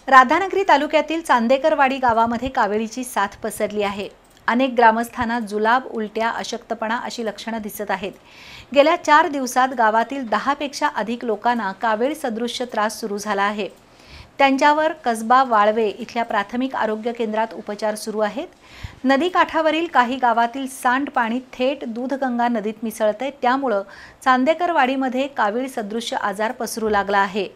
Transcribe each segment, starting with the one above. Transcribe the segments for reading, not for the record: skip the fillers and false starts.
राधानगरी तालुक्यातील चांदेकरवाडी गावामध्ये कावेळीची साथ पसरली आहे। अनेक ग्रामस्थांना जुलाब, उलट्या, अशक्तपणा अशी लक्षणं दिसत आहेत। गेल्या 4 दिवसात गावातील 10 पेक्षा अधिक लोकांना कावेळ सदृश्य त्रास सुरू झाला आहे। त्यांच्यावर कसबा वाळवे इथल्या प्राथमिक आरोग्य केंद्रात उपचार सुरू आहेत। नदी काठावरील काही गावातील सांडपाणी थेट दूधगंगा नदीत मिसळते, त्यामुळे चांदेकरवाडीमध्ये कावेळ सदृश्य आजार पसरू लागला आहे।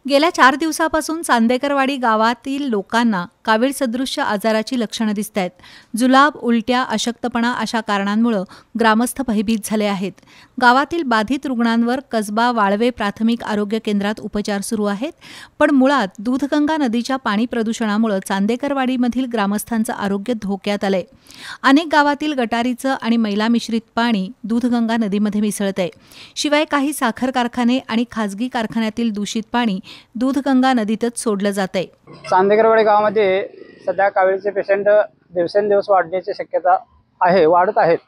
गेल्या 4 दिवसापासून चांदेकरवाडी गावातील लोकांना कावेळ सदृश्य आजाराची लक्षणं दिसत आहेत। जुलाब, उलट्या, अशक्तपणा अशा कारणांमुळे ग्रामस्थ भयभीत झाले आहेत। गावातील बाधित रुग्णांवर कसबा वाळवे प्राथमिक आरोग्य केंद्रात उपचार सुरू आहेत, पण मुळात दूधगंगा नदीच्या पाणी प्रदूषणामुळे चांदेकरवाडीमधील ग्रामस्थांचं आरोग्य धोक्यात आलंय। अनेक गावातील गटारीचं आणि मैला मिश्रित पाणी दूधगंगा नदीमध्ये मिसळतंय। शिवाय काही साखर कारखाने आणि खासगी कारखान्यातील दूषित पाणी दूधगंगा नदीतच सोडलं जातंय। चांदेकरवाडी गावामध्ये सध्या कावेळीचे पेशंट दिवसेंदिवस वाढण्याची शक्यता आहे, वाढत आहेत।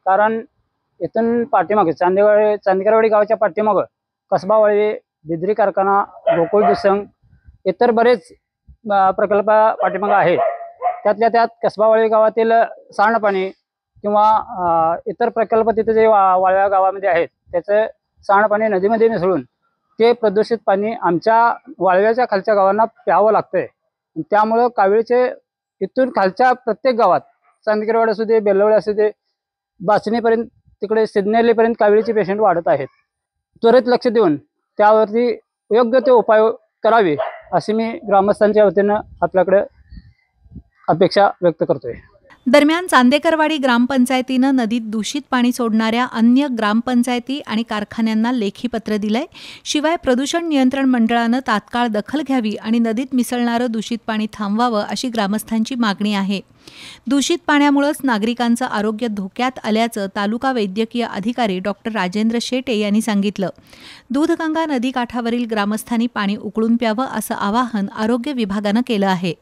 कारण इथून पाठीमागे चांदेकरवाडी गावाच्या पाठीमागे कसबा वाळवे, बिद्री कारखाना, गोकुळ दुसंग इतर बरेच प्रकल्प पाठीमागे आहेत। त्यातल्या त्यात कसबा वाळवे गावातील सांडपाणी किंवा इतर प्रकल्प तिथे जे वाळव्या गावामध्ये आहेत त्याचं सांडपाणी नदीमध्ये मिसळून ते प्रदूषित पाणी आमच्या वाळव्याच्या खालच्या गावांना प्यावं लागतंय। त्यामुळे कावेळीचे इथून खालच्या प्रत्येक गावात चांदेकरवाडी असू दे, बेलवडे असू दे, बाचणीपर्यंत तिकडे सिडनेलीपर्यंत कावेळीचे पेशंट वाढत आहेत। त्वरित लक्ष देऊन त्यावरती योग्य ते उपाय करावे अशी मी ग्रामस्थांच्या वतीनं आपल्याकडे अपेक्षा व्यक्त करतोय। दरम्यान चांदेकरवाडी ग्रामपंचायतीनं नदीत दूषित पाणी सोडणाऱ्या अन्य ग्रामपंचायती आणि कारखान्यांना लेखी पत्र दिलंय। शिवाय प्रदूषण नियंत्रण मंडळानं तात्काळ दखल घ्यावी आणि नदीत मिसळणारं दूषित पाणी थांबवावं अशी ग्रामस्थांची मागणी आहे। दूषित पाण्यामुळेच नागरिकांचं आरोग्य धोक्यात आल्याचं तालुका वैद्यकीय अधिकारी डॉक्टर राजेंद्र शेटे यांनी सांगितलं। दूधगंगा नदी काठावरील ग्रामस्थांनी पाणी उकळून प्यावं असं आवाहन आरोग्य विभागानं केलं आहे।